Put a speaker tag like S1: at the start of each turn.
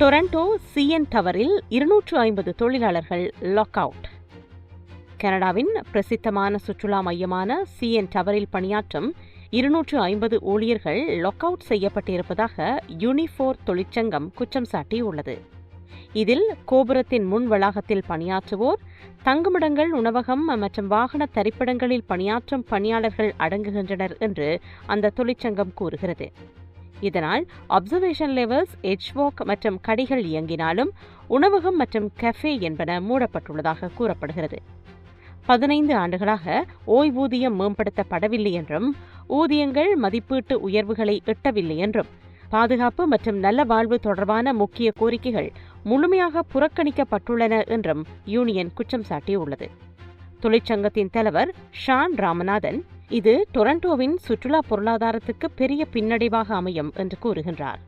S1: Toronto CN டவரில் 250 தொழிலாளர்கள் log out. கனடாவின் பிரசித்தமான சுற்றுலா மையமான CN டவரில் பணியாற்றும் 250 ஊழியர்கள் லாக் அவுட் செய்யப்பட்டிருப்பதாக யூனிஃபோர் தொழிற்சங்கம் குற்றம் சாட்டியுள்ளது. இதில் கோபுரத்தின் முன் வளாகத்தில் பணியாற்றுவோர், தங்குமிடங்கள், உணவகம் மற்றும் வாகன தரிப்பிடங்களில் பணியாற்றும் பணியாளர்கள் அடங்குகின்றனர் என்று அந்த தொழிற்சங்கம் கூறுகிறது. இதனால் அப்சர்வேஷன் லெவல்ஸ், எட்ஜ்வாக் மற்றும் கடைகள் இயங்கினாலும் உணவகம் மற்றும் கஃபே என்பன மூடப்பட்டுள்ளதாக கூறப்படுகிறது. 15 ஆண்டுகளாக ஓய்வூதியம் மேம்படுத்தப்படவில்லை என்றும், ஊதியங்கள் மதிப்பீட்டு உயர்வுகளை எட்டவில்லை என்றும், பாதுகாப்பு மற்றும் நல்ல வாழ்வு தொடர்பான முக்கிய கோரிக்கைகள் முழுமையாக புறக்கணிக்கப்பட்டுள்ளன என்றும் யூனியன் குற்றம் சாட்டியுள்ளது. தொழிற்சங்கத்தின் தலைவர் ஷான் ராமநாதன், இது டொரண்டோவின் சுற்றுலா பொருளாதாரத்துக்கு பெரிய பின்னடைவாக அமையும் என்று கூறுகின்றார்.